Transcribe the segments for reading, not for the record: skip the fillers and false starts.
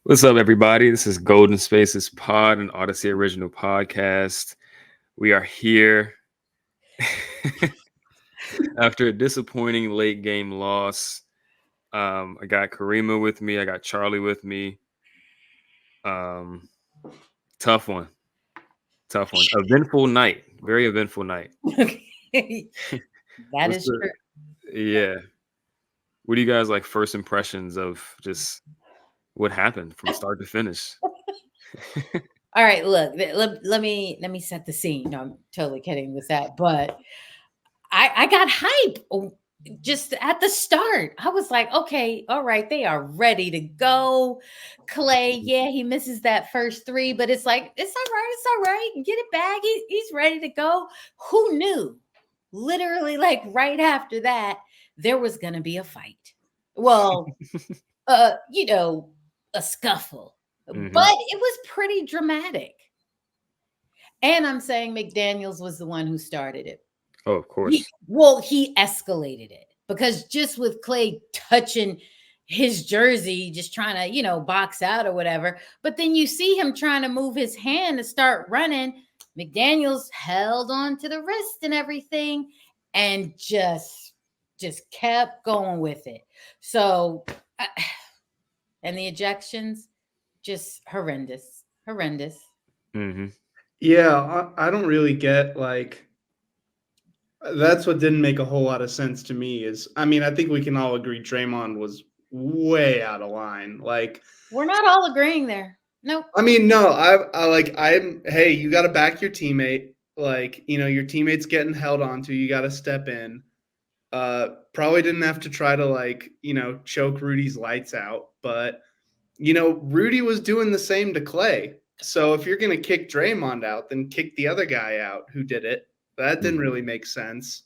What's up, everybody? This is Golden Spaces Pod, an Odyssey original podcast. We are here after a disappointing late game loss. I got Kariemah with me. I got Charlie with me. Um, tough one. Tough one. Eventful night. Very eventful night. That is true. Yeah. What do you guys like first impressions of just what happened from start to finish? All right, look, let me set the scene. No, I'm totally kidding with that, but I got hype just at the start. I was like, okay, all right, they are ready to go. Klay, yeah, he misses that first three, but it's like it's all right. Get it back. He's ready to go. Who knew? Literally, like right after that, there was gonna be a fight. Well, you know, a scuffle. But it was pretty dramatic. And I'm saying McDaniels was the one who started it. Oh, of course. He escalated it because just with Klay touching his jersey, just trying to, box out or whatever. But then you see him trying to move his hand to start running. McDaniels held on to the wrist and everything and just kept going with it. So, and the ejections, just horrendous. Yeah, I don't really get that's what didn't make a whole lot of sense to me I think we can all agree Draymond was way out of line. We're not all agreeing there. Nope. No, hey, you got to back your teammate. Your teammate's getting held onto, you got to step in. Probably didn't have to try to choke Rudy's lights out, but Rudy was doing the same to Klay. So if you're going to kick Draymond out, then kick the other guy out who did it. That didn't really make sense.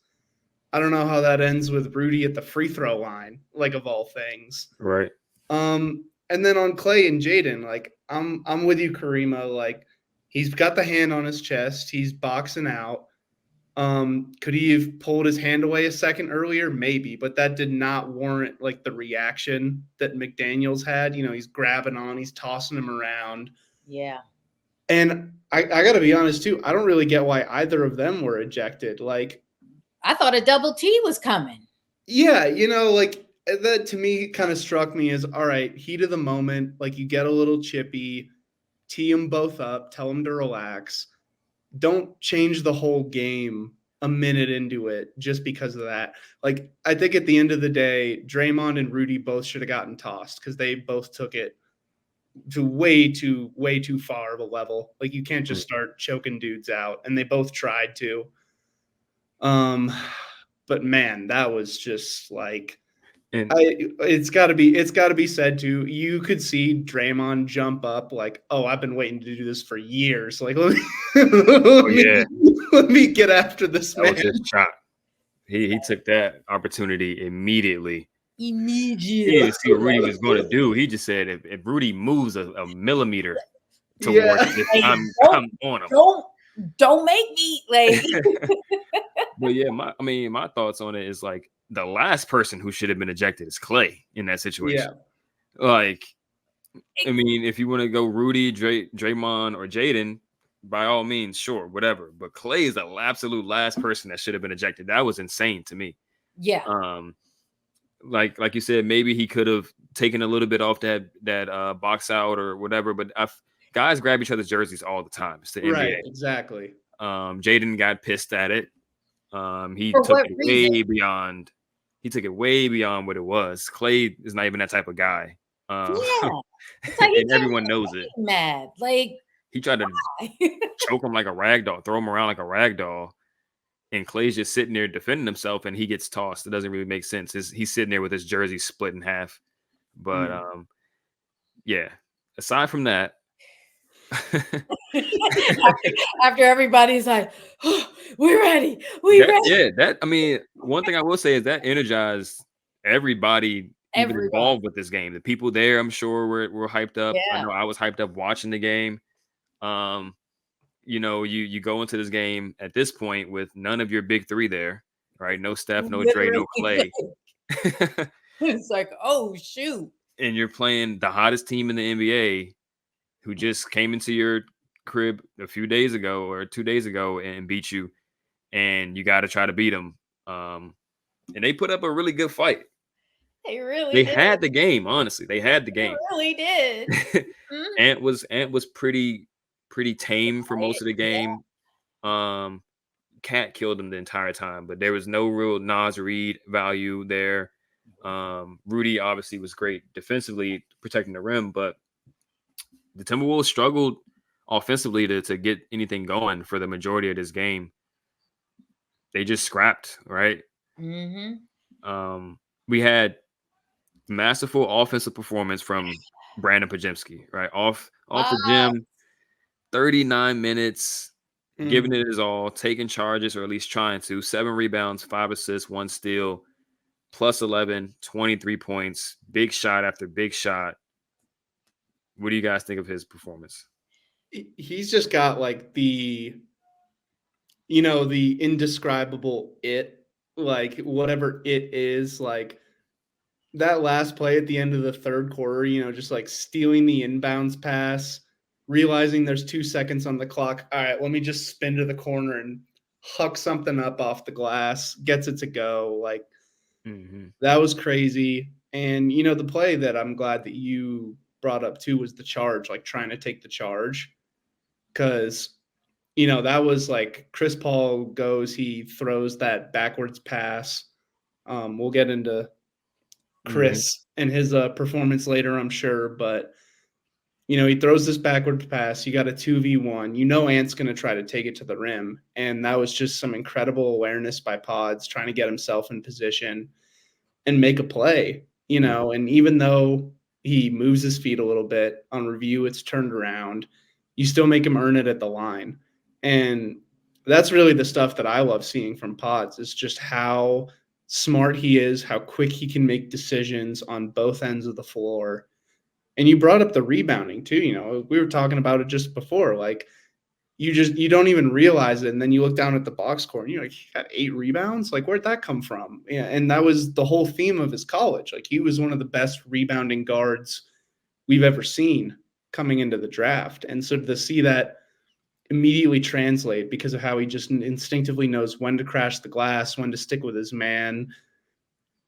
I don't know how that ends with Rudy at the free throw line, of all things. Right. And then on Klay and Jaden, I'm with you, Kariemah. He's got the hand on his chest. He's boxing out. Could he have pulled his hand away a second earlier? Maybe, but that did not warrant the reaction that McDaniels had. He's grabbing on, he's tossing him around. Yeah. And I got to be honest too. I don't really get why either of them were ejected. I thought a double T was coming. Yeah, that to me kind of struck me as, all right, heat of the moment. You get a little chippy, tee them both up, tell them to relax. Don't change the whole game a minute into it just because of that. I think at the end of the day, Draymond and Rudy both should have gotten tossed because they both took it to way too far of a level. You can't just start choking dudes out, and they both tried to. But man, that was just it's got to be said too. You could see Draymond jump up oh, I've been waiting to do this for years. Let me get after this man. That was his shot. He took that opportunity immediately. He didn't see what Rudy was going to do. He just said, if Rudy moves a millimeter towards this, I'm on him. Don't make me But yeah, my thoughts on it is the last person who should have been ejected is Klay in that situation. Yeah. If you want to go Rudy, Draymond, or Jaden, by all means, sure, whatever. But Klay is the absolute last person that should have been ejected. That was insane to me. Yeah. Like you said, maybe he could have taken a little bit off that box out or whatever. But guys grab each other's jerseys all the time. It's the NBA. Right, exactly. Jaden got pissed at it. He took it way beyond. He took it way beyond what it was. Klay is not even that type of guy. And everyone knows it. Mad, he tried to choke him like a rag doll, throw him around like a rag doll. And Klay's just sitting there defending himself, and he gets tossed. It doesn't really make sense. He's sitting there with his jersey split in half. But yeah. Aside from that, after everybody's like, oh, "We're ready, ready." Yeah, one thing I will say is that energized everybody involved with this game. The people there, I'm sure, were hyped up. Yeah. I know I was hyped up watching the game. You go into this game at this point with none of your big three there, right? No Steph, no Dre, no Klay. It's oh shoot. and you're playing the hottest team in the NBA who just came into your crib a few days ago or 2 days ago and beat you, and you got to try to beat them. And they put up a really good fight. They really They did. had the game, honestly. They had the game. They really did. Ant was pretty tame for most of the game. Cat killed him the entire time, but there was no real Naz Reid value there. Rudy obviously was great defensively protecting the rim, but the Timberwolves struggled offensively to get anything going for the majority of this game. They just scrapped, right? We had masterful offensive performance from Brandin Podziemski, right? Off the gym, 39 minutes, giving it his all, taking charges, or at least trying to. 7 rebounds, 5 assists, 1 steal, plus 11, 23 points, big shot after big shot. What do you guys think of his performance? He's just got like the indescribable like whatever it is, like that last play at the end of the third quarter, just like stealing the inbounds pass, realizing there's 2 seconds on the clock. All right, let me just spin to the corner and huck something up off the glass, gets it to go. Like that was crazy. And, the play that I'm glad that you brought up too was the charge, like trying to take the charge. Because, that was like Chris Paul goes, he throws that backwards pass. We'll get into Chris and his performance later, I'm sure. But, he throws this backwards pass. You got a 2v1. Ant's going to try to take it to the rim. And that was just some incredible awareness by Pods trying to get himself in position and make a play, And even though he moves his feet a little bit on review, it's turned around. You still make him earn it at the line. And that's really the stuff that I love seeing from Pods, is just how smart he is, how quick he can make decisions on both ends of the floor. And you brought up the rebounding too. We were talking about it just before. Like you don't even realize it, and then you look down at the box score and you're like, he got 8 rebounds. Like, where'd that come from? Yeah, and that was the whole theme of his college. Like, he was one of the best rebounding guards we've ever seen coming into the draft. And so to see that immediately translate because of how he just instinctively knows when to crash the glass, when to stick with his man.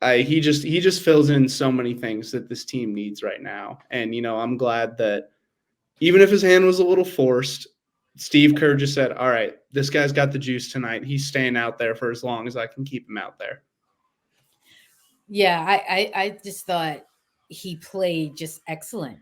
He just fills in so many things that this team needs right now. And, I'm glad that even if his hand was a little forced, Steve Kerr just said, all right, this guy's got the juice tonight. He's staying out there for as long as I can keep him out there. Yeah, I just thought he played just excellent.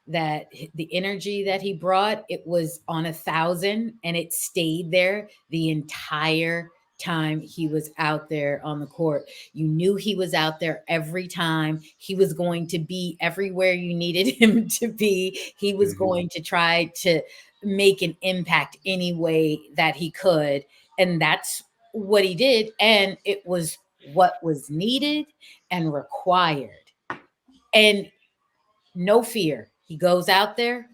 That the energy that he brought, it was on 1,000, and it stayed there the entire time he was out there on the court. You knew he was out there every time. He was going to be everywhere you needed him to be. He was going to try to make an impact any way that he could. And that's what he did. And it was what was needed and required. And no fear. He goes out there.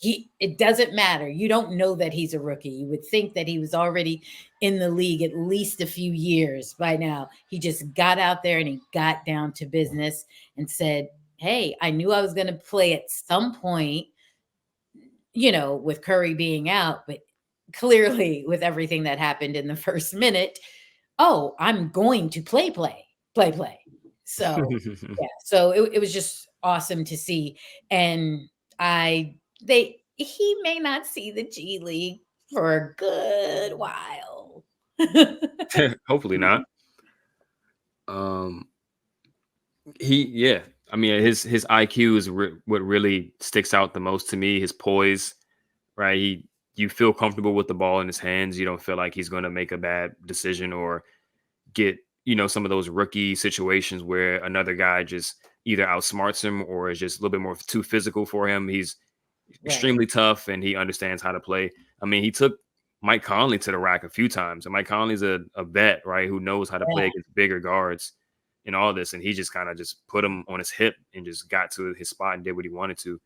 It doesn't matter. You don't know that he's a rookie. You would think that he was already in the league at least a few years by now. He just got out there and he got down to business and said, hey, I knew I was going to play at some point, with Curry being out, but clearly with everything that happened in the first minute, I'm going to play. So, yeah, so it was just awesome to see. And he may not see the G League for a good while. Hopefully not. I mean, his IQ is what really sticks out the most to me. His poise, right? You feel comfortable with the ball in his hands. You don't feel like he's going to make a bad decision or get, some of those rookie situations where another guy just either outsmarts him or is just a little bit more too physical for him. He's extremely tough and he understands how to play. I mean, he took Mike Conley to the rack a few times, and Mike Conley's a vet, right? Who knows how to play against bigger guards and all this. And he just kind of just put him on his hip and just got to his spot and did what he wanted to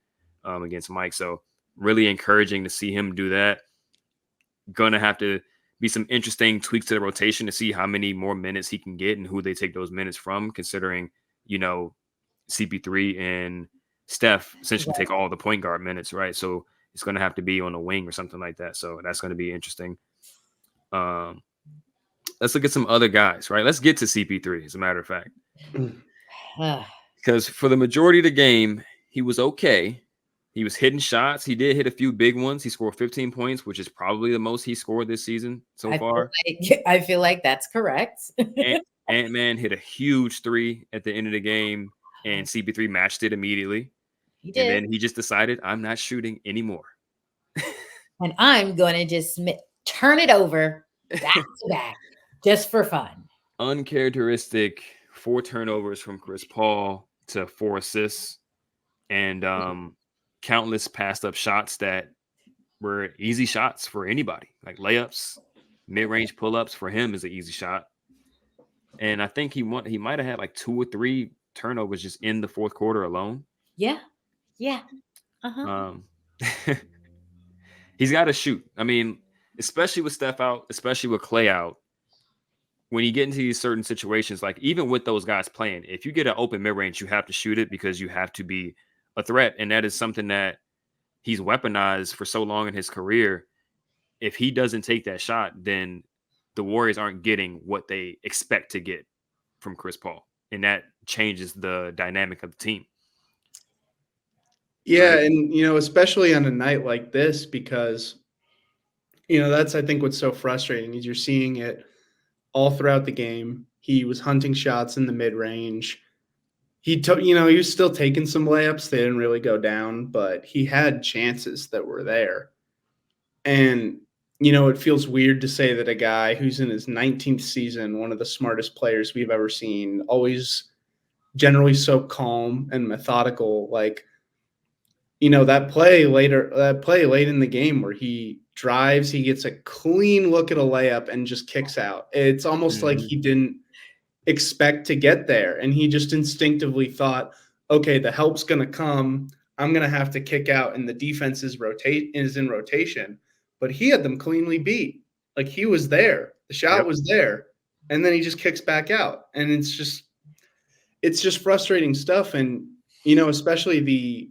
against Mike. So really encouraging to see him do that. Gonna have to be some interesting tweaks to the rotation to see how many more minutes he can get and who they take those minutes from, considering, CP3 and Steph essentially take all the point guard minutes, right? So it's going to have to be on a wing or something like that. So that's going to be interesting. Let's look at some other guys, right? Let's get to CP3, as a matter of fact. Because for the majority of the game, he was okay. He was hitting shots. He did hit a few big ones. He scored 15 points, which is probably the most he scored this season so far. I feel like that's correct. Ant-Man hit a huge 3 at the end of the game, and CP3 matched it immediately. He did. And then he just decided, I'm not shooting anymore. And I'm going to just turn it over back to back just for fun. Uncharacteristic 4 turnovers from Chris Paul to 4 assists, and countless passed up shots that were easy shots for anybody, like layups, mid-range pull-ups. For him is an easy shot. And I think he might have had like 2 or 3 turnovers just in the fourth quarter alone. Yeah. He's got to shoot. I mean, especially with Steph out, especially with Klay out, when you get into these certain situations, like even with those guys playing, if you get an open mid-range, you have to shoot it because you have to be a threat. And that is something that he's weaponized for so long in his career. If he doesn't take that shot, then the Warriors aren't getting what they expect to get from Chris Paul. And that changes the dynamic of the team. Yeah. Right? And, especially on a night like this, because, that's, I think, what's so frustrating is you're seeing it all throughout the game. He was hunting shots in the mid-range. He took, he was still taking some layups. They didn't really go down, but he had chances that were there. And, it feels weird to say that a guy who's in his 19th season, one of the smartest players we've ever seen, always generally so calm and methodical, like, that play late in the game where he drives, he gets a clean look at a layup and just kicks out. It's almost like he didn't expect to get there. And he just instinctively thought, okay, the help's going to come. I'm going to have to kick out, and the defense is in rotation. But he had them cleanly beat. Like, he was there. The shot was there. And then he just kicks back out. And it's just frustrating stuff. And, especially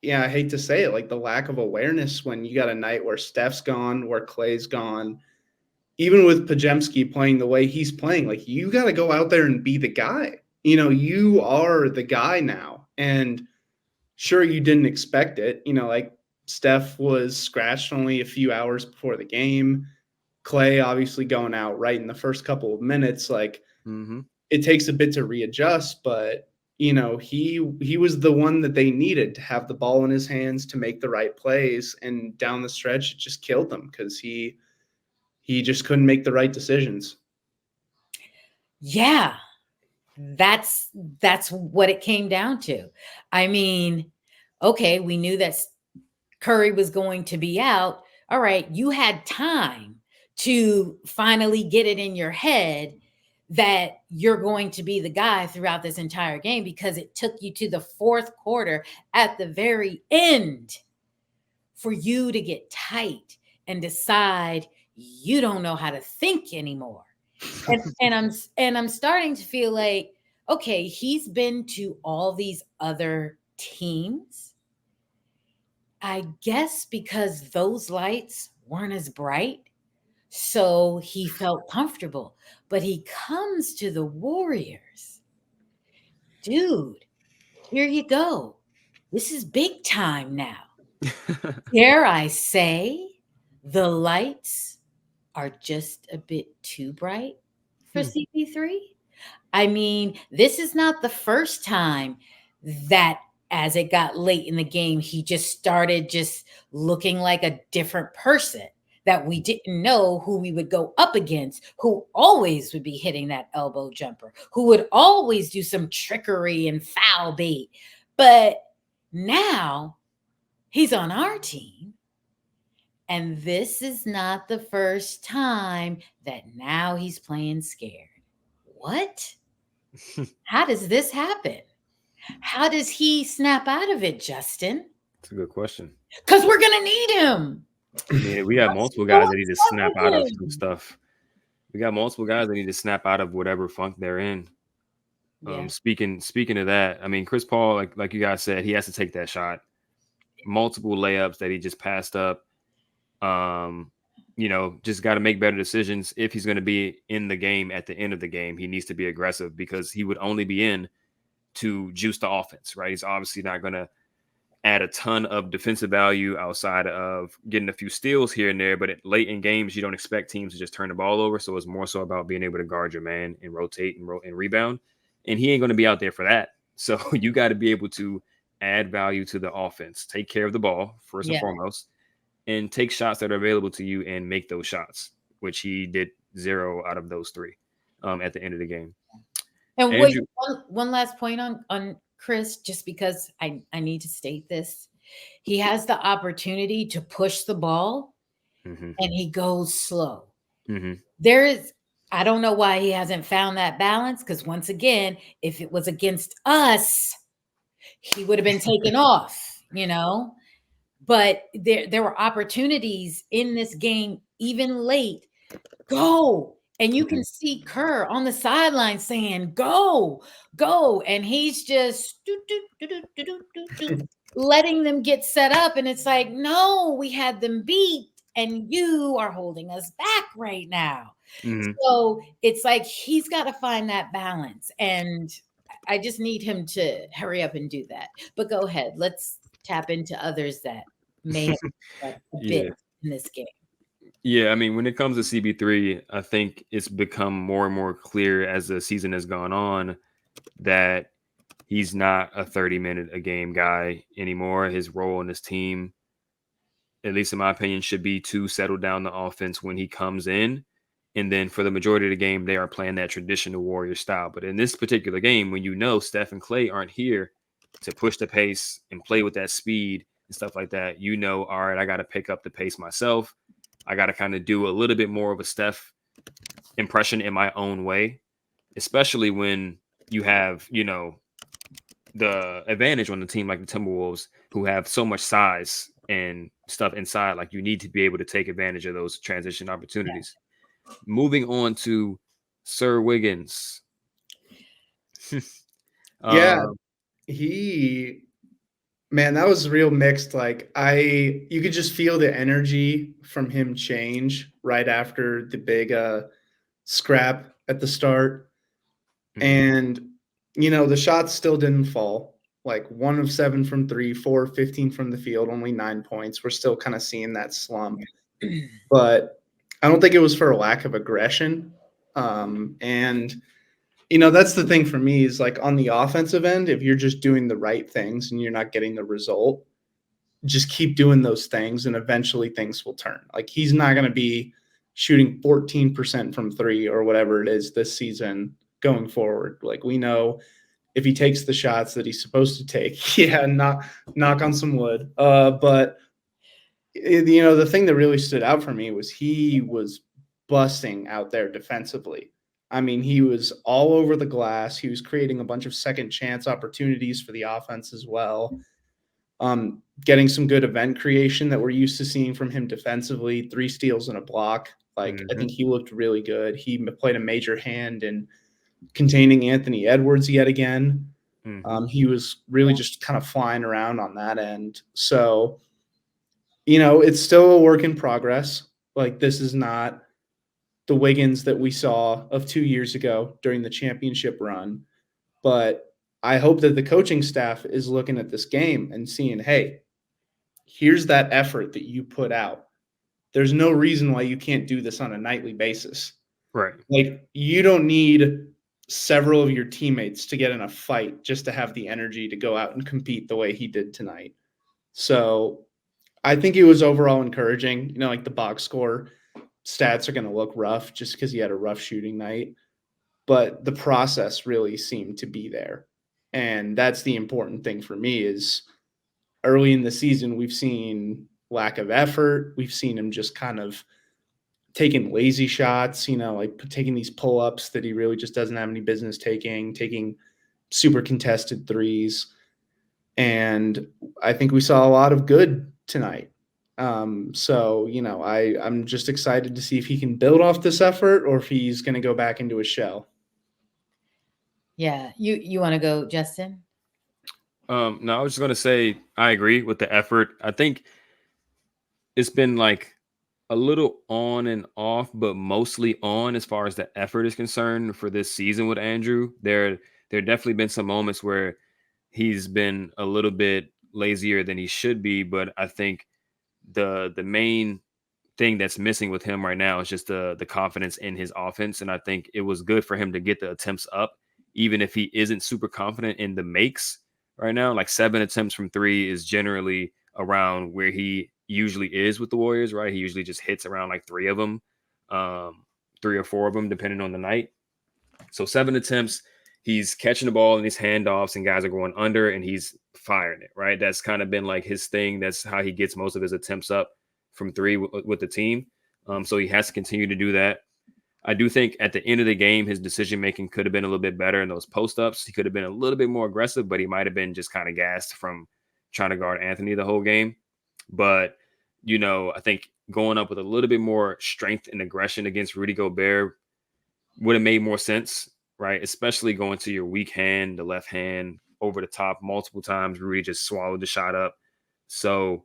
I hate to say it, like the lack of awareness when you got a night where Steph's gone, where Klay's gone, even with Podziemski playing the way he's playing, like, you got to go out there and be the guy. You are the guy now. And sure, you didn't expect it. Like, Steph was scratched only a few hours before the game. Klay obviously going out right in the first couple of minutes. Like, it takes a bit to readjust, but he was the one that they needed to have the ball in his hands to make the right plays. And down the stretch, it just killed them because he just couldn't make the right decisions. Yeah, that's what it came down to. I mean, okay, we knew that Curry was going to be out. All right, you had time to finally get it in your head that you're going to be the guy throughout this entire game, because it took you to the fourth quarter at the very end for you to get tight and decide you don't know how to think anymore. And I'm starting to feel like, okay, he's been to all these other teams, I guess, because those lights weren't as bright. So he felt comfortable, but he comes to the Warriors. Dude, here you go. This is big time now. Dare I say the lights are just a bit too bright for CP3? I mean, this is not the first time that as it got late in the game, he just started just looking like a different person that we didn't know who we would go up against, who always would be hitting that elbow jumper, who would always do some trickery and foul bait. But now he's on our team. And this is not the first time that now he's playing scared. What? How does this happen? How does he snap out of it, Justin? That's a good question. Because we're going to need him. Yeah, we got multiple guys that need to snap out of some stuff. We got multiple guys that need to snap out of whatever funk they're in. Yeah. Speaking of that, I mean, Chris Paul, like you guys said, he has to take that shot. Multiple layups that he just passed up. Just got to make better decisions. If he's going to be in the game at the end of the game, he needs to be aggressive because he would only be in to juice the offense, right? He's obviously not going to add a ton of defensive value outside of getting a few steals here and there. But late in games, you don't expect teams to just turn the ball over. So it's more so about being able to guard your man and rotate and rebound. And he ain't going to be out there for that. So you got to be able to add value to the offense, take care of the ball first and foremost, and take shots that are available to you and make those shots, which he did 0 out of those 3 at the end of the game. And wait, one last point on Chris, just because I need to state this. He has the opportunity to push the ball and he goes slow. I don't know why he hasn't found that balance, because once again, if it was against us, he would have been taken off, But there were opportunities in this game, even late. Go. And you can see Kerr on the sideline saying, go. And he's just letting them get set up. And it's like, no, we had them beat and you are holding us back right now. So it's like he's got to find that balance. And I just need him to hurry up and do that. But go ahead. Let's tap into others that may have a bit in this game. Yeah, I mean, when it comes to CB3, I think it's become more and more clear as the season has gone on that he's not a 30-minute a game guy anymore. His role in this team, at least in my opinion, should be to settle down the offense when he comes in. And then for the majority of the game, they are playing that traditional Warrior style. But in this particular game, when Steph and Klay aren't here to push the pace and play with that speed and stuff like that, all right, I got to pick up the pace myself. I got to kind of do a little bit more of a Steph impression in my own way, especially when you have, the advantage on the team like the Timberwolves, who have so much size and stuff inside. Like, you need to be able to take advantage of those transition opportunities. Yeah. Moving on to Sir Wiggins. Man, that was real mixed. Like, you could just feel the energy from him change right after the big scrap at the start. And, the shots still didn't fall. Like 1 of 7 from 3, 4 of 15 from the field, only 9 points. We're still kind of seeing that slump. But I don't think it was for a lack of aggression. And that's the thing for me is, like, on the offensive end, if you're just doing the right things and you're not getting the result, just keep doing those things and eventually things will turn. Like, he's not going to be shooting 14% from 3 or whatever it is this season going forward. Like, we know if he takes the shots that he's supposed to take, knock on some wood. But the thing that really stood out for me was he was busting out there defensively. I mean, he was all over the glass. He was creating a bunch of second chance opportunities for the offense as well. Getting some good event creation that we're used to seeing from him defensively, 3 steals and a block. Like, I think he looked really good. He played a major hand in containing Anthony Edwards yet again. He was really just kind of flying around on that end. So, it's still a work in progress. Like, this is not the Wiggins that we saw of 2 years ago during the championship run. But I hope that the coaching staff is looking at this game and seeing, hey, here's that effort that you put out. There's no reason why you can't do this on a nightly basis. Right. Like, you don't need several of your teammates to get in a fight just to have the energy to go out and compete the way he did tonight. So I think it was overall encouraging. Like, the box score stats are going to look rough just because he had a rough shooting night, but the process really seemed to be there. And that's the important thing for me is early in the season, we've seen lack of effort. We've seen him just kind of taking lazy shots, like taking these pull-ups that he really just doesn't have any business taking super contested threes. And I think we saw a lot of good tonight. So, I'm just excited to see if he can build off this effort or if he's going to go back into a shell. Yeah. You want to go, Justin? No, I was just gonna say I agree with the effort. I think it's been like a little on and off, but mostly on as far as the effort is concerned for this season with Andrew. There definitely been some moments where he's been a little bit lazier than he should be, but I think the main thing that's missing with him right now is just the confidence in his offense. And I think it was good for him to get the attempts up, even if he isn't super confident in the makes right now. Like 7 attempts from 3 is generally around where he usually is with the Warriors, right? He usually just hits around like 3 of them, 3 or 4 of them, depending on the night. So 7 attempts, he's catching the ball in these handoffs and guys are going under and he's firing it, right? That's kind of been like his thing. That's how he gets most of his attempts up from 3 with the team. So he has to continue to do that. I do think at the end of the game, his decision making could have been a little bit better in those post ups. He could have been a little bit more aggressive, but he might have been just kind of gassed from trying to guard Anthony the whole game. But, I think going up with a little bit more strength and aggression against Rudy Gobert would have made more sense, right? Especially going to your weak hand, the left hand, over the top multiple times. Rudy just swallowed the shot up. So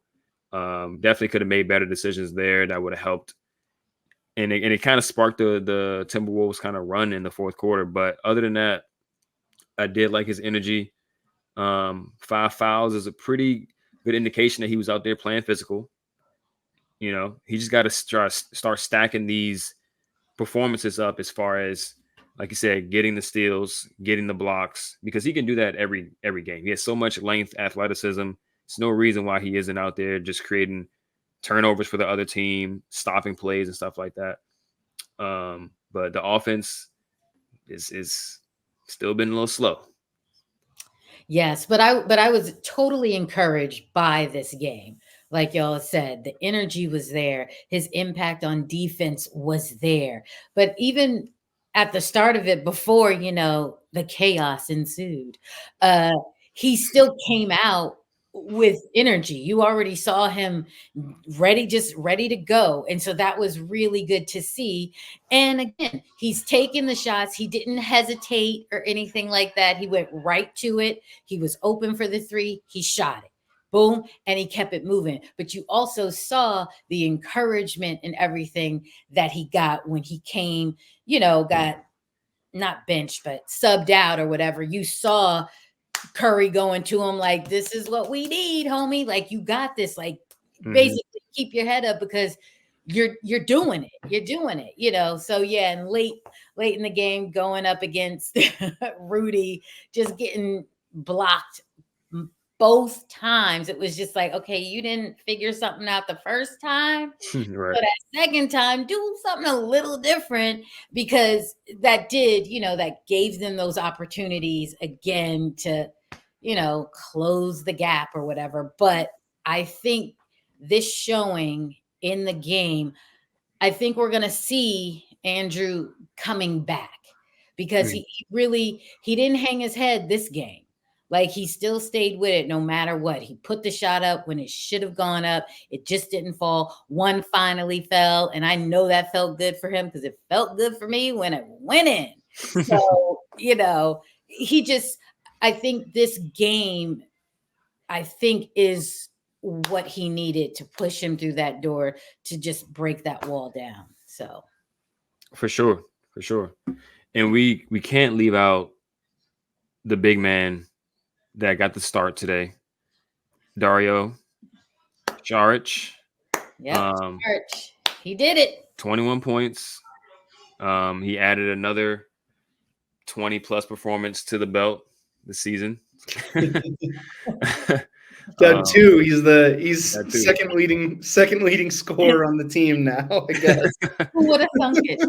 definitely could have made better decisions there. That would have helped. And it kind of sparked the Timberwolves kind of run in the fourth quarter. But other than that, I did like his energy. 5 fouls is a pretty good indication that he was out there playing physical. He just got to start stacking these performances up as far as, like you said, getting the steals, getting the blocks, because he can do that every game. He has so much length, athleticism. There's no reason why he isn't out there just creating turnovers for the other team, stopping plays and stuff like that. But the offense is still been a little slow. Yes, but I was totally encouraged by this game. Like y'all said, the energy was there. His impact on defense was there. But even at the start of it, before, the chaos ensued, he still came out with energy. You already saw him ready to go. And so that was really good to see. And again, he's taking the shots. He didn't hesitate or anything like that. He went right to it. He was open for the 3. He shot it. Boom. And he kept it moving. But you also saw the encouragement and everything that he got when he came, got not benched, but subbed out or whatever. You saw Curry going to him like, this is what we need, homie. Like, you got this. Like, basically keep your head up because you're doing it. You're doing it, So yeah, and late in the game, going up against Rudy, just getting blocked both times. It was just like, okay, you didn't figure something out the first time. Right. So that second time, do something a little different, because that did, that gave them those opportunities again to, close the gap or whatever. But I think this showing in the game, I think we're going to see Andrew coming back, because he didn't hang his head this game. Like, he still stayed with it no matter what. He put the shot up when it should have gone up. It just didn't fall. One finally fell. And I know that felt good for him, because it felt good for me when it went in. So, I think this game, is what he needed to push him through that door to just break that wall down. So. For sure. And we can't leave out the big man that got the start today, Dario Saric. Yeah, he did it. 21 points. He added another 20-plus performance to the belt this season. That too. He's second leading scorer on the team now, I guess. Who would have thunk it?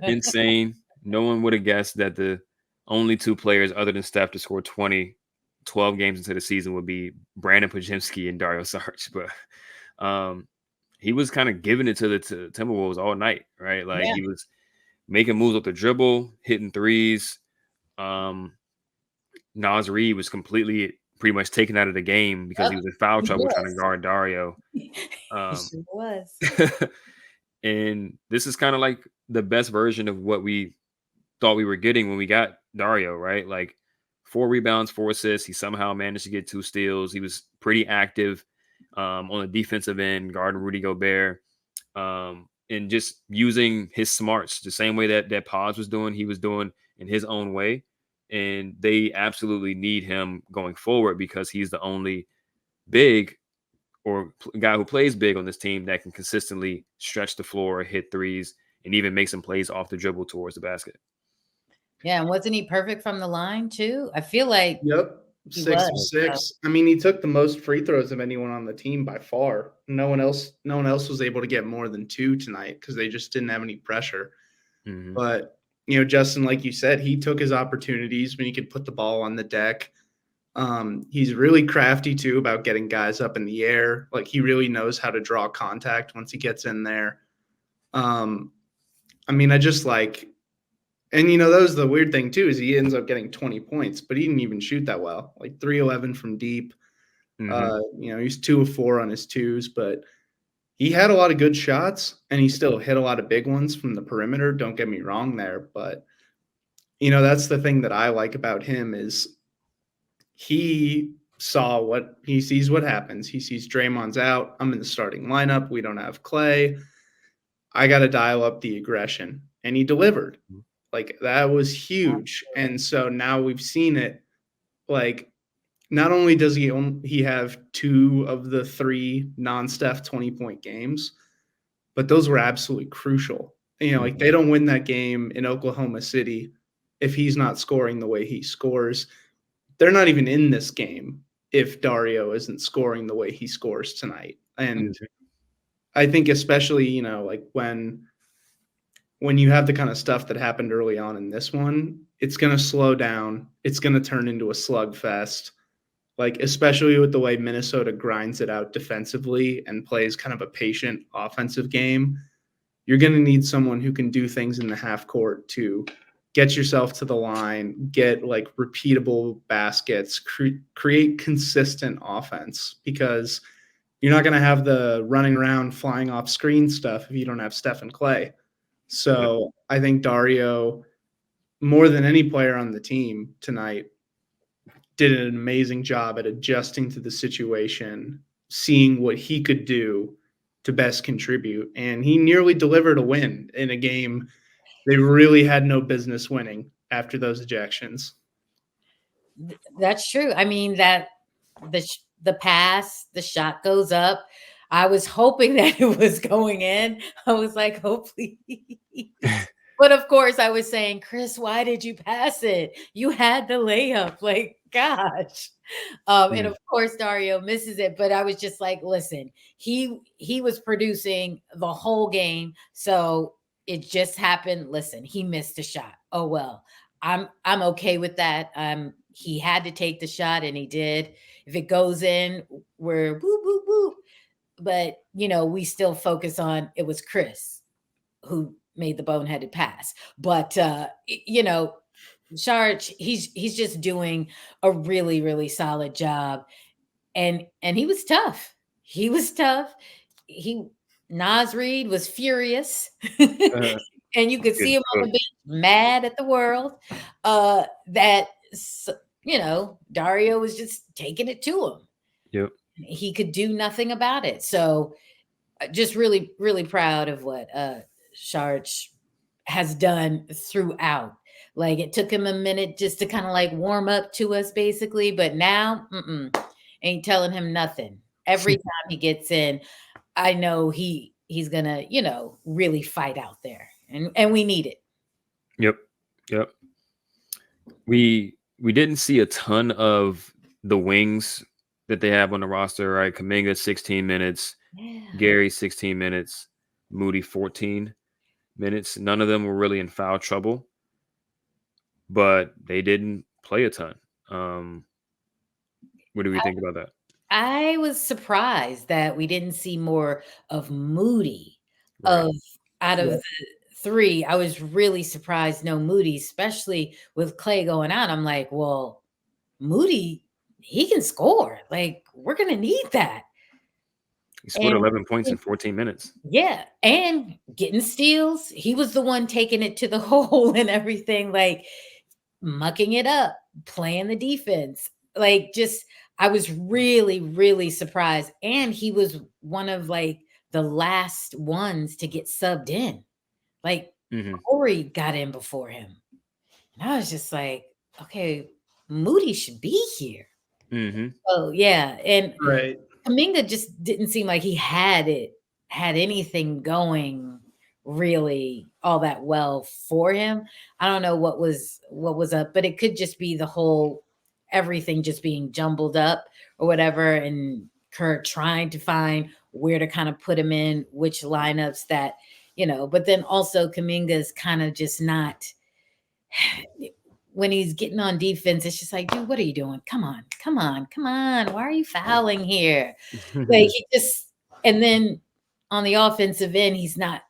Insane. No one would have guessed that the only 2 players other than Steph to score 12 games into the season would be Brandin Podziemski and Dario Saric. But he was kind of giving it to the Timberwolves all night, right? Like, he was making moves with the dribble, hitting threes. Naz Reid was pretty much taken out of the game because he was in foul trouble trying to guard Dario. He sure was. And this is kind of like the best version of what we thought we were getting when we got Dario, right? Like 4 rebounds, 4 assists. He somehow managed to get 2 steals. He was pretty active on the defensive end, guarding Rudy Gobert, and just using his smarts the same way that Pods was doing. He was doing in his own way, and they absolutely need him going forward because he's the only big or guy who plays big on this team that can consistently stretch the floor, hit threes, and even make some plays off the dribble towards the basket. Yeah, and wasn't he perfect from the line too? I feel like 6 of 6. I mean, he took the most free throws of anyone on the team by far. No one else was able to get more than 2 tonight because they just didn't have any pressure. Mm-hmm. But Justin, like you said, he took his opportunities when he could put the ball on the deck. He's really crafty too about getting guys up in the air. Like he really knows how to draw contact once he gets in there. I mean, I just like, and that was the weird thing too, is he ends up getting 20 points, but he didn't even shoot that well. Like 3-11 from deep. Mm-hmm. He's 2 of 4 on his twos, but he had a lot of good shots and he still hit a lot of big ones from the perimeter. Don't get me wrong there, but that's the thing that I like about him is he sees what happens. He sees Draymond's out. I'm in the starting lineup. We don't have Klay. I got to dial up the aggression. And he delivered. Like that was huge. And so now we've seen it. Like not only does he have 2 of the 3 non-Steph 20-point games, but those were absolutely crucial. Like they don't win that game in Oklahoma City if he's not scoring the way he scores. They're not even in this game if Dario isn't scoring the way he scores tonight. And I think especially, like when you have the kind of stuff that happened early on in this one, it's going to slow down. It's going to turn into a slugfest. Like, especially with the way Minnesota grinds it out defensively and plays kind of a patient offensive game, you're going to need someone who can do things in the half court to get yourself to the line, get like repeatable baskets, create consistent offense, because you're not going to have the running around, flying off screen stuff if you don't have Steph and Klay. So I think Dario, more than any player on the team tonight, did an amazing job at adjusting to the situation, seeing what he could do to best contribute. And he nearly delivered a win in a game they really had no business winning after those ejections. That's true. I mean, that the pass, the shot goes up. I was hoping that it was going in. I was like, hopefully. But of course, I was saying, Chris, why did you pass it? You had the layup. Like, gosh. And of course, Dario misses it. But I was just like, listen, he was producing the whole game. So it just happened. Listen, he missed a shot. Oh, well, I'm okay with that. He had to take the shot and he did. If it goes in, we're woo, woo, woo. But, we still focus on it was Chris who made the boneheaded pass. But, Saric, he's just doing a really, really solid job. And he was tough. He was tough. Nas Reed was furious. And you could see him on the bench mad at the world that, Dario was just taking it to him. Yep. He could do nothing about it. So just really, really proud of what Saric has done throughout. Like it took him a minute just to kind of like warm up to us basically. But now ain't telling him nothing. Every time he gets in, I know he's going to, really fight out there. And we need it. Yep. We didn't see a ton of the wings that they have on the roster, right? Kuminga 16 minutes, Gary 16 minutes, Moody 14 minutes. None of them were really in foul trouble, but they didn't play a ton. What do we think about that? I was surprised that we didn't see more of Moody. Out of the 3. I was really surprised no Moody, especially with Klay going out. I'm like, well, Moody, he can score. Like, we're going to need that. He scored 11 points in 14 minutes. Yeah. And getting steals. He was the one taking it to the hole and everything. Like, mucking it up, playing the defense. Like, just, I was really, really surprised. And he was one of like the last ones to get subbed in. Like, Corey got in before him. And I was just like, okay, Moody should be here. Oh, yeah. And Kuminga just didn't seem like he had anything going really all that well for him. I don't know what was up, but it could just be the whole everything just being jumbled up or whatever, and Kurt trying to find where to kind of put him in, which lineups that, but then also Kuminga's kind of just not, when he's getting on defense, it's just like, dude, what are you doing? Come on. Why are you fouling here? Like, he just, and then on the offensive end, he's not,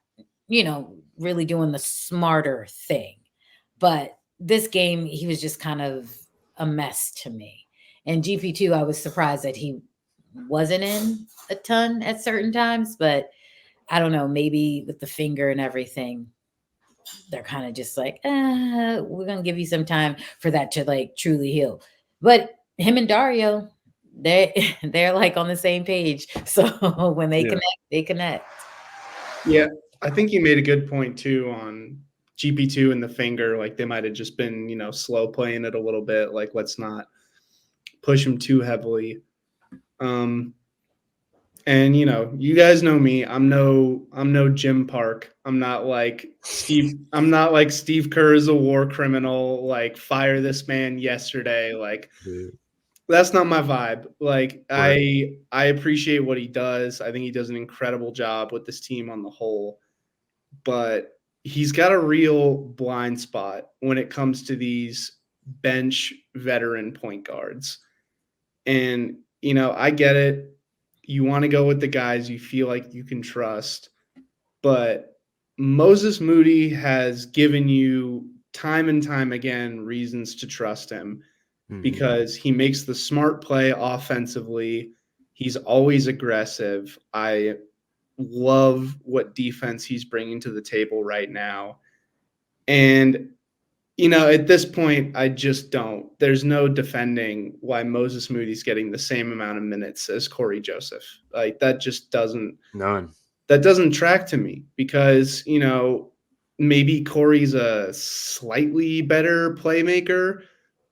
really doing the smarter thing. But this game, he was just kind of a mess to me. And GP2, I was surprised that he wasn't in a ton at certain times, but I don't know, maybe with the finger and everything, they're kind of just like, we're going to give you some time for that to like truly heal. But him and Dario, they're like on the same page. So when they connect, they connect. Yeah, I think you made a good point too on GP2 and the finger. Like, they might have just been, slow playing it a little bit. Like, let's not push him too heavily. And you guys know me. I'm no Jim Park. I'm not like Steve Kerr is a war criminal. Like, fire this man yesterday. Like, that's not my vibe. Like, right. I appreciate what he does. I think he does an incredible job with this team on the whole. But he's got a real blind spot when it comes to these bench veteran point guards. And, I get it. You want to go with the guys you feel like you can trust. But Moses Moody has given you time and time again reasons to trust him because he makes the smart play offensively. He's always aggressive. I love what defense he's bringing to the table right now. And at this point, I just don't. There's no defending why Moses Moody's getting the same amount of minutes as Corey Joseph. Like, that just doesn't. None. That doesn't track to me because, maybe Corey's a slightly better playmaker,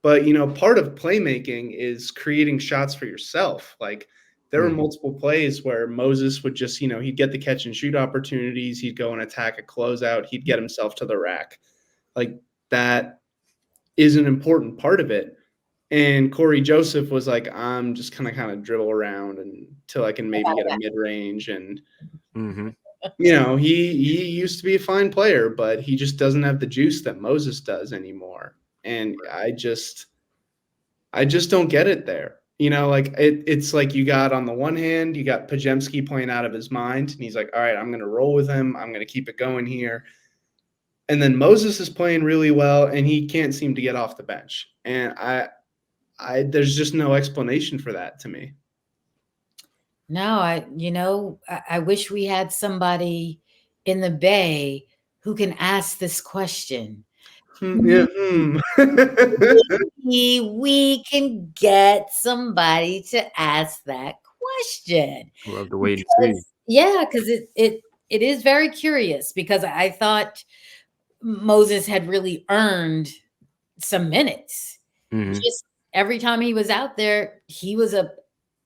but, part of playmaking is creating shots for yourself. Like, there were multiple plays where Moses would just, he'd get the catch and shoot opportunities. He'd go and attack a closeout. He'd get himself to the rack. Like, that is an important part of it. And Corey Joseph was like, I'm just kind of dribble around until I can maybe get a mid-range. And, he used to be a fine player, but he just doesn't have the juice that Moses does anymore. And I just don't get it there. Like, it's like you got, on the one hand, you got Podziemski playing out of his mind. And he's like, all right, I'm going to roll with him. I'm going to keep it going here. And then Moses is playing really well, and he can't seem to get off the bench. And there's just no explanation for that to me. No, I wish we had somebody in the Bay who can ask this question. Yeah. We can get somebody to ask that question. We'll have to wait and see. Yeah, because it is very curious, because I thought Moses had really earned some minutes. Just every time he was out there, he was a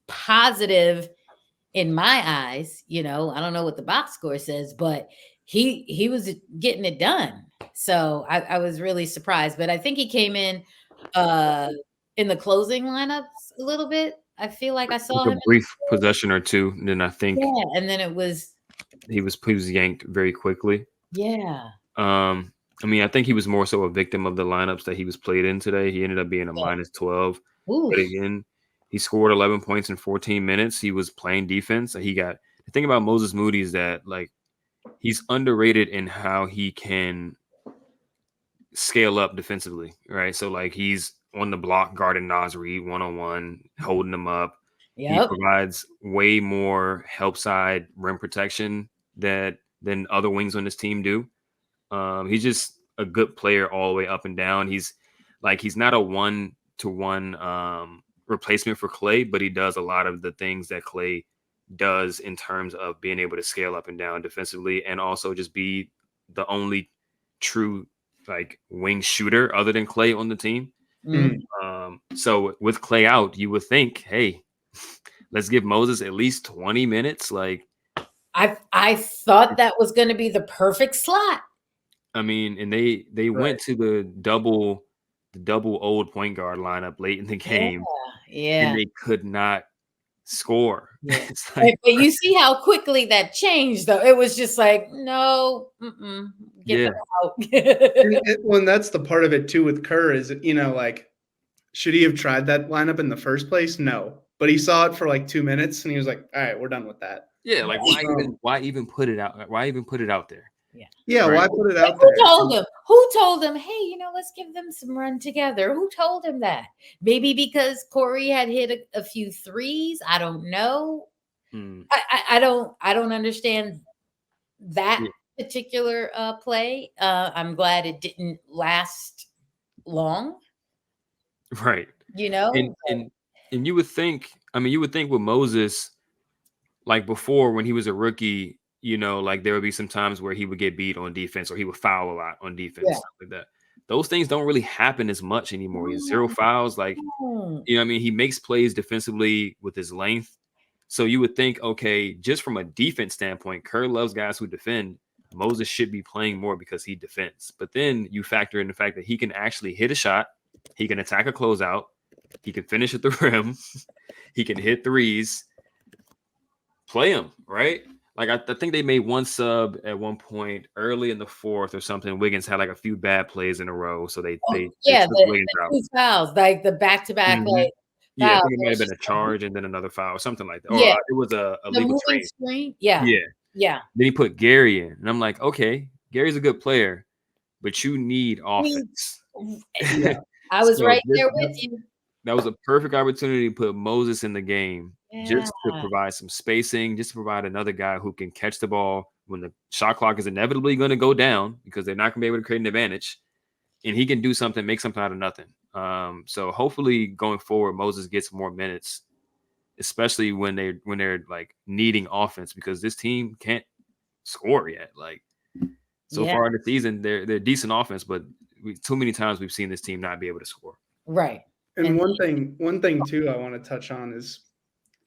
positive in my eyes. I don't know what the box score says, but he was getting it done. So I was really surprised, but I think he came in the closing lineups a little bit. I feel like I saw him a brief possession or two, and then I think and then he was yanked very quickly. Yeah. I think he was more so a victim of the lineups that he was played in today. He ended up being a minus 12. Ooh. But again, he scored 11 points in 14 minutes. He was playing defense. The thing about Moses Moody is that, like, he's underrated in how he can scale up defensively, right? So, like, he's on the block guarding Naz Reid one-on-one, holding him up. Yep. He provides way more help side rim protection than other wings on this team do. He's just a good player all the way up and down. He's Like he's not a 1-to-1 replacement for Klay, but he does a lot of the things that Klay does in terms of being able to scale up and down defensively, and also just be the only true like wing shooter other than Klay on the team. So with Klay out, you would think, hey, let's give Moses at least 20 minutes. Like I thought that was going to be the perfect slot. I mean, and they went to the double old point guard lineup late in the game. Yeah. And they could not score. Yeah. But you see how quickly that changed, though. It was just like, no, get them out. Well, and that's the part of it too with Kerr is, like, should he have tried that lineup in the first place? No, but he saw it for like 2 minutes and he was like, all right, we're done with that. Yeah, like why even put it out? Why even put it out there? Yeah, right. Why put it out there? Who told him? Hey, let's give them some run together. Who told him that? Maybe because Corey had hit a few threes. I don't know. I don't understand that particular play. I'm glad it didn't last long. Right. And you would think. I mean, you would think with Moses, like before when he was a rookie. Like there would be some times where he would get beat on defense or he would foul a lot on defense, stuff like that. Those things don't really happen as much anymore. He's 0 fouls. Like, I mean, he makes plays defensively with his length. So you would think, okay, just from a defense standpoint, Kerr loves guys who defend. Moses should be playing more because he defends. But then you factor in the fact that he can actually hit a shot. He can attack a closeout. He can finish at the rim. He can hit threes. Play him, right? Like I think they made one sub at one point early in the fourth or something. Wiggins had like a few bad plays in a row, so they took Wiggins out. 2 fouls, like the back-to-back. Like, I think it might have been a charge and then another foul or something like that. Or it was a legal screen. Yeah. Then he put Gary in, and I'm like, okay, Gary's a good player, but you need offense. I was right there with you. That was a perfect opportunity to put Moses in the game. Just to provide some spacing, just to provide another guy who can catch the ball when the shot clock is inevitably going to go down because they're not going to be able to create an advantage. And he can do something, make something out of nothing. So hopefully going forward, Moses gets more minutes, especially when they're like needing offense because this team can't score yet. Like so far in the season, they're decent offense, but too many times we've seen this team not be able to score. Right. And one thing too I want to touch on is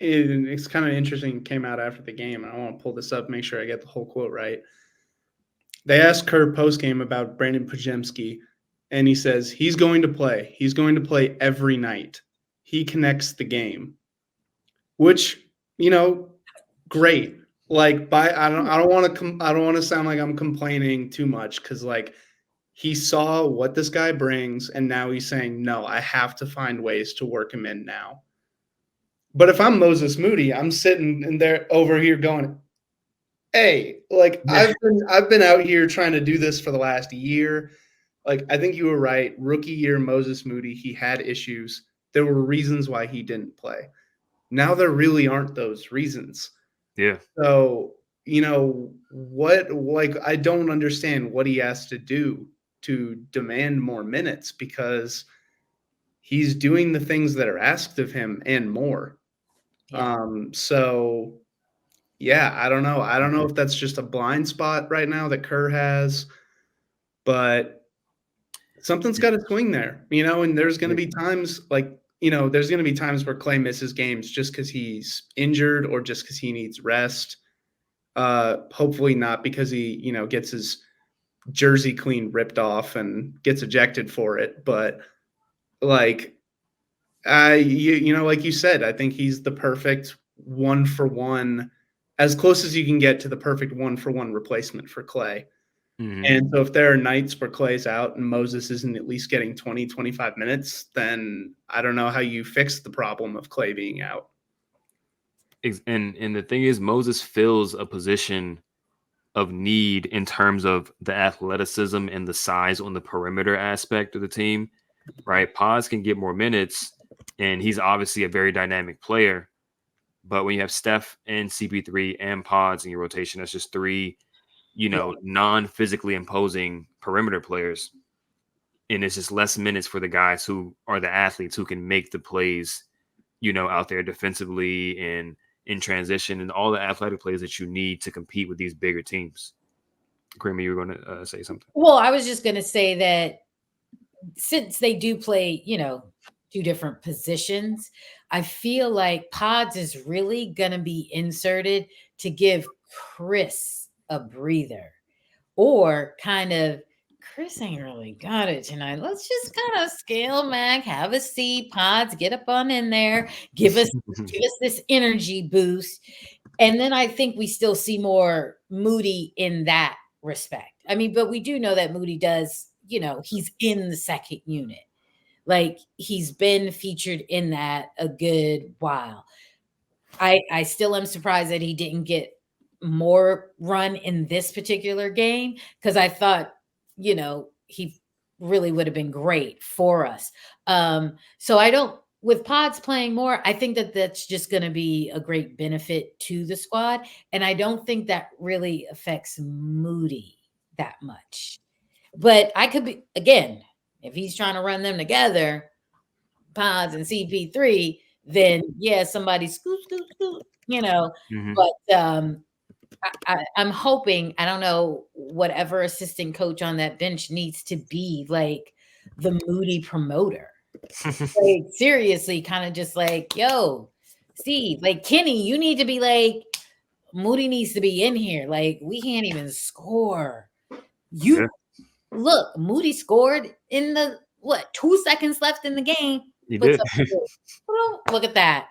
it's kind of interesting. It came out after the game. I want to pull this up, make sure I get the whole quote right. They asked Kerr post-game about Brandin Podziemski, and he says he's going to play. He's going to play every night. He connects the game, which great. Like I don't want to sound like I'm complaining too much because like he saw what this guy brings, and now he's saying no. I have to find ways to work him in now. But if I'm Moses Moody, I'm sitting in there over here going, hey, like I've been out here trying to do this for the last year. Like I think you were right. Rookie year, Moses Moody, he had issues. There were reasons why he didn't play. Now there really aren't those reasons. Yeah. So, what, like, I don't understand what he has to do to demand more minutes because he's doing the things that are asked of him and more. So yeah, I don't know. I don't know if that's just a blind spot right now that Kerr has, but something's got to swing there, and there's going to be times like, there's going to be times where Klay misses games just because he's injured or just because he needs rest. Hopefully not because he, gets his jersey clean ripped off and gets ejected for it. But like, like you said, I think he's the perfect 1-for-1, as close as you can get to the perfect 1-for-1 replacement for Klay. Mm-hmm. And so if there are nights where Klay's out and Moses isn't at least getting 20, 25 minutes, then I don't know how you fix the problem of Klay being out. And the thing is, Moses fills a position of need in terms of the athleticism and the size on the perimeter aspect of the team, right? Pods can get more minutes, and he's obviously a very dynamic player. But when you have Steph and CP3 and Pods in your rotation, that's just three, non-physically imposing perimeter players. and it's just less minutes for the guys who are the athletes who can make the plays, out there defensively and in transition and all the athletic plays that you need to compete with these bigger teams. Kariemah, you were going to say something. Well, I was just going to say that since they do play, two different positions, I feel like Pods is really going to be inserted to give Chris a breather, or kind of, Chris ain't really got it tonight. Let's just kind of scale back, have a seat, Pods, get up on in there, give us this energy boost. And then I think we still see more Moody in that respect. I mean, but we do know that Moody does, he's in the second unit. Like, he's been featured in that a good while. I still am surprised that he didn't get more run in this particular game, because I thought, he really would have been great for us. So with Pods playing more, I think that that's just going to be a great benefit to the squad. And I don't think that really affects Moody that much. But I could be, again, if he's trying to run them together, Pods and CP3, then somebody scoot, Mm-hmm. But I'm hoping, I don't know, whatever assistant coach on that bench needs to be like the Moody promoter. Like, seriously, kind of just like, yo, Steve, like, Kenny, you need to be like, Moody needs to be in here. Like, we can't even score. Look, Moody scored in the 2 seconds left in the game. He did. Look at that.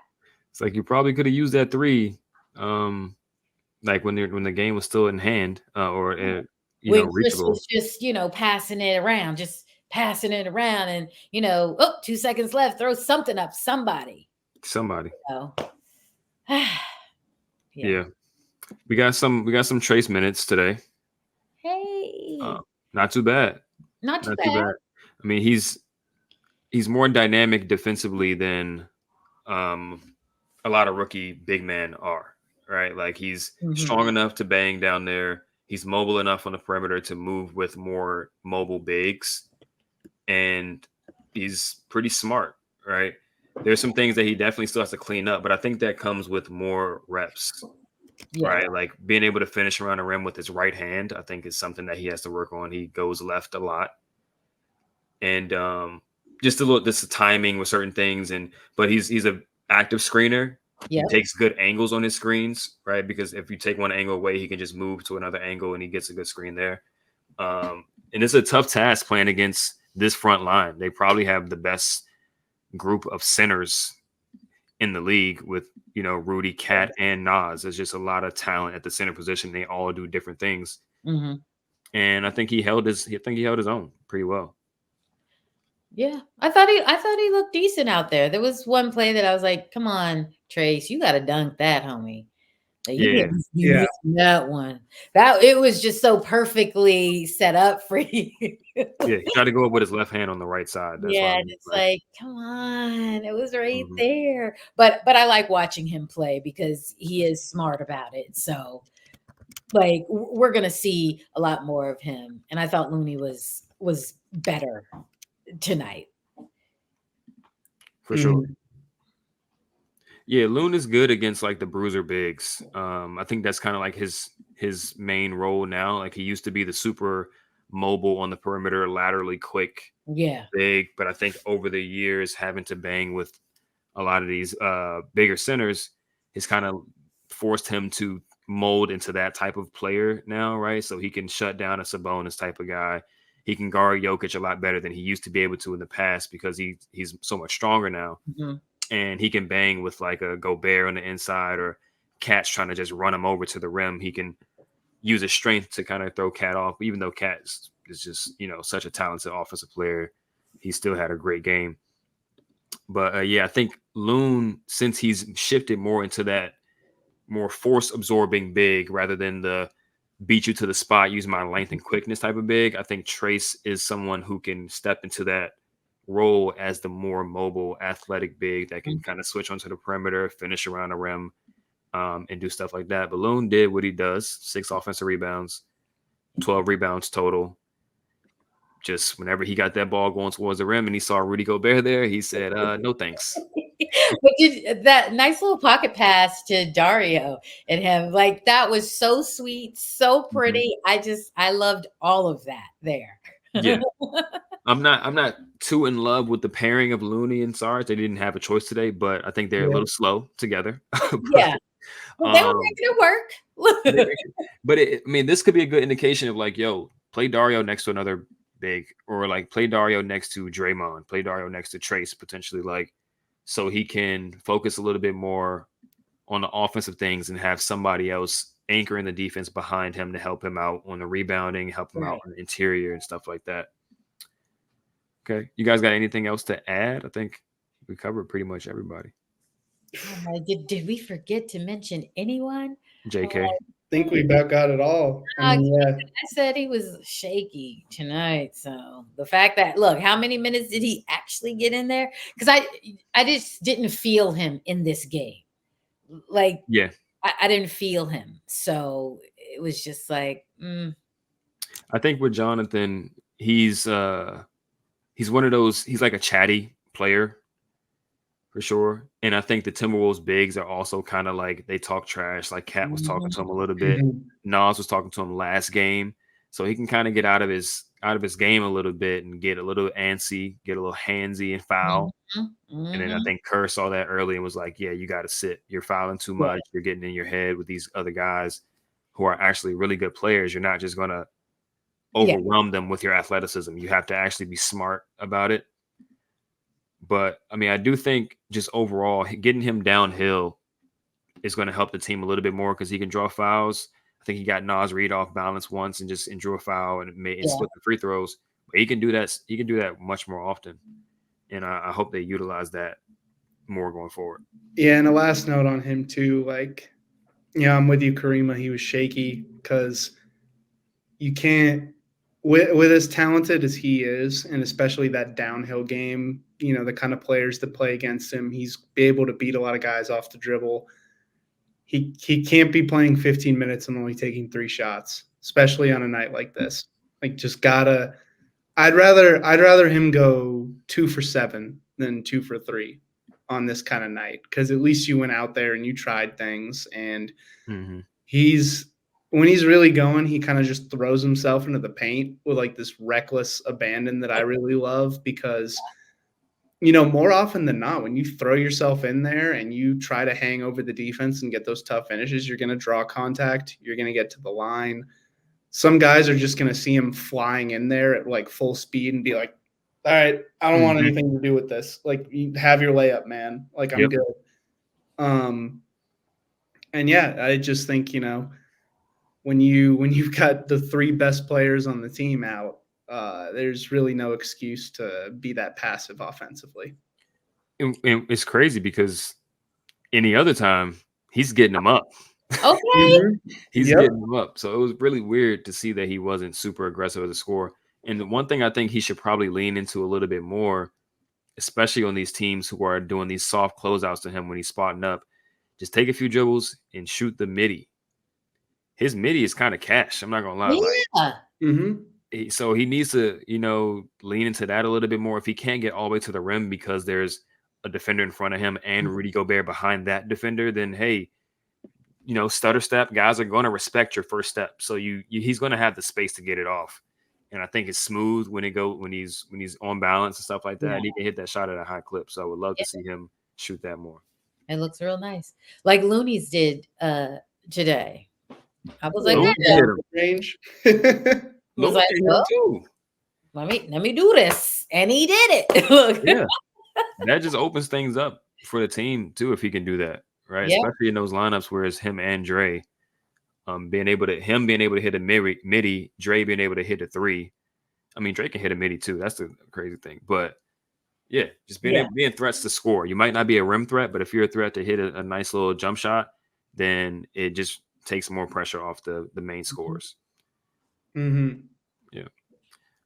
It's like you probably could have used that 3, like when the game was still in hand, or when reachable. Chris was just passing it around, and 2 seconds left, throw something up, somebody. Yeah, we got some Trace minutes today. Hey, not too bad. Not too bad. I mean, he's more dynamic defensively than a lot of rookie big men are, right? Like, he's strong enough to bang down there. He's mobile enough on the perimeter to move with more mobile bigs, and he's pretty smart, right? There's some things that he definitely still has to clean up, but I think that comes with more reps, right? Like, being able to finish around the rim with his right hand, I think is something that he has to work on. He goes left a lot. And just a little, this timing with certain things, but he's an active screener. He takes good angles on his screens, right? Because if you take one angle away, he can just move to another angle and he gets a good screen there. And it's a tough task playing against this front line. They probably have the best group of centers in the league with, Rudy, Cat, and Nas. There's just a lot of talent at the center position. They all do different things. And I think he held his own pretty well. Yeah, I thought he looked decent out there. There was one play that I was like, "Come on, Trace, you got to dunk that, homie." Like, you that one. That it was just so perfectly set up for you. He tried to go up with his left hand on the right side. That's and it's like, come on, it was right there. But I like watching him play because he is smart about it. So, like, we're gonna see a lot more of him. And I thought Looney was better tonight. For sure. Yeah, Loon is good against like the bruiser bigs. I think that's kind of like his main role now. Like, he used to be the super mobile on the perimeter, laterally quick, big. But I think over the years, having to bang with a lot of these bigger centers has kind of forced him to mold into that type of player now, right? So he can shut down a Sabonis type of guy. He can guard Jokic a lot better than he used to be able to in the past because he's so much stronger now. And he can bang with like a Gobert on the inside, or Cat's trying to just run him over to the rim. He can use his strength to kind of throw Cat off. Even though Cat is just, such a talented offensive player, he still had a great game. But I think Loon, since he's shifted more into that more force absorbing big rather than the beat you to the spot, use my length and quickness type of big, I think Trace is someone who can step into that role as the more mobile, athletic big that can kind of switch onto the perimeter, finish around the rim, and do stuff like that. But Loon did what he does: 6 offensive rebounds, 12 rebounds total. just whenever he got that ball going towards the rim and he saw Rudy Gobert there, he said, no thanks. But that nice little pocket pass to Dario and him, like that was so sweet, so pretty. I loved all of that there. Yeah. I'm not too in love with the pairing of Looney and Sarge. They didn't have a choice today, but I think they're a little slow together. Yeah. Well, they were making it work. But I mean, this could be a good indication of like, yo, play Dario next to another big, or like play Dario next to Draymond, play Dario next to Trace potentially, like, so he can focus a little bit more on the offensive things and have somebody else anchoring the defense behind him to help him out on the rebounding, help him out on the interior and stuff like that. Okay. You guys got anything else to add? I think we covered pretty much everybody. Did we forget to mention anyone? JK. I think we about got it all. I said he was shaky tonight. So the fact that, look, how many minutes did he actually get in there? Because I just didn't feel him in this game. Like, yeah, I didn't feel him. So it was just like, I think with Jonathan, he's one of those, he's like a chatty player for sure. And I think the Timberwolves bigs are also kind of like, they talk trash. Like Cat was talking to him a little bit. Nas was talking to him last game. So he can kind of get out of his game a little bit and get a little antsy, get a little handsy and foul. And then I think Kerr saw that early and was like, yeah, you got to sit. You're fouling too much. You're getting in your head with these other guys who are actually really good players. You're not just going to overwhelm them with your athleticism. You have to actually be smart about it. But I mean, I do think just overall getting him downhill is going to help the team a little bit more because he can draw fouls. I think he got Nas Reed off balance once and drew a foul and split the free throws. But he can do that. He can do that much more often. And I hope they utilize that more going forward. Yeah, and a last note on him too. Like, yeah, I'm with you, Kariemah. He was shaky because you can't, with as talented as he is, and especially that downhill game, you know, the kind of players that play against him, he's able to beat a lot of guys off the dribble. He can't be playing 15 minutes and only taking 3 shots, especially on a night like this. Like, just gotta. I'd rather him go 2 for 7 than 2 for 3 on this kind of night, because at least you went out there and you tried things. And when he's really going, he kind of just throws himself into the paint with like this reckless abandon that I really love, because, you know, more often than not, when you throw yourself in there and you try to hang over the defense and get those tough finishes, you're going to draw contact. You're going to get to the line. Some guys are just going to see him flying in there at like full speed and be like, all right, I don't want anything to do with this. Like, you have your layup, man. Like, I'm good. And yeah, I just think, you know, when you've got the 3 best players on the team out, there's really no excuse to be that passive offensively. And it's crazy because any other time he's getting them up. Okay. He's getting them up. So it was really weird to see that he wasn't super aggressive as a scorer. And the one thing I think he should probably lean into a little bit more, especially on these teams who are doing these soft closeouts to him when he's spotting up, just take a few dribbles and shoot the midi. His midi is kind of cash. I'm not going to lie. Yeah. So he needs to, you know, lean into that a little bit more. If he can't get all the way to the rim because there's a defender in front of him and Rudy Gobert behind that defender, then hey, you know, stutter step, guys are going to respect your first step. So he's going to have the space to get it off. And I think it's smooth when he's on balance and stuff like that. Yeah. He can hit that shot at a high clip. So I would love to see him shoot that more. It looks real nice. Like Looney's did today. I was like, range. Was like, oh, let me do this. And he did it. Look. Yeah. That just opens things up for the team too, if he can do that. Right. Yeah. Especially in those lineups where it's him and Dre. Being able to hit a midi, Dre being able to hit a 3. I mean, Dre can hit a midi too. That's the crazy thing. But yeah, just being threats to score. You might not be a rim threat, but if you're a threat to hit a nice little jump shot, then it just takes more pressure off the main scorers. Yeah.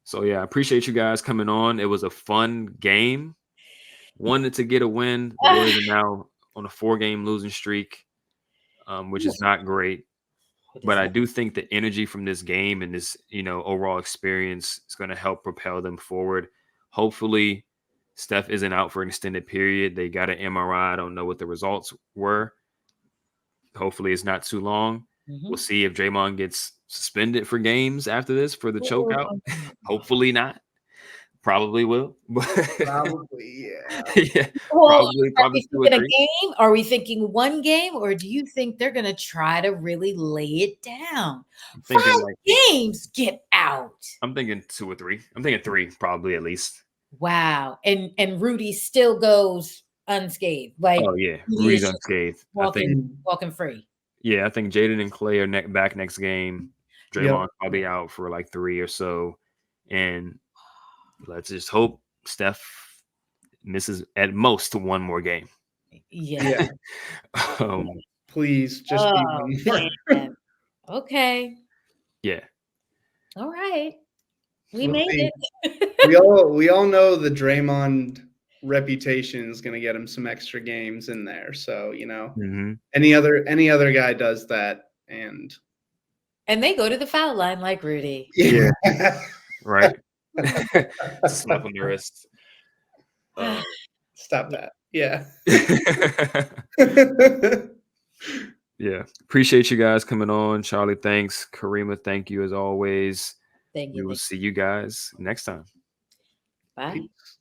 So yeah, I appreciate you guys coming on. It was a fun game. Wanted to get a win. The Warriors are now on a 4-game losing streak, which is not great. But I do think the energy from this game and this, overall experience is going to help propel them forward. Hopefully, Steph isn't out for an extended period. They got an MRI. I don't know what the results were. Hopefully, it's not too long. We'll see if Draymond gets suspended for games after this for the chokeout. Hopefully not. Probably will. Probably, yeah. Yeah. Well, are we thinking a game? Are we thinking one game? Or do you think they're going to try to really lay it down? 5 games, get out. I'm thinking 2 or 3. I'm thinking 3, probably at least. Wow. And Rudy still goes unscathed. Like, oh, yeah. Rudy's unscathed. Walking free. Yeah, I think Jaden and Klay are back next game. Draymond's probably out for like 3 or so. And let's just hope Steph misses at most 1 more game. Yeah. Please, just be one. Okay. Yeah. All right. We made it. we all know the Draymond reputation is going to get him some extra games in there. So, any other guy does that, and they go to the foul line like Rudy. Yeah. Right. Slap on the wrist. Stop that. Yeah. Yeah. Appreciate you guys coming on. Charlie, thanks. Kariemah, thank you as always. Thank you. We will see you guys next time. Bye. Peace.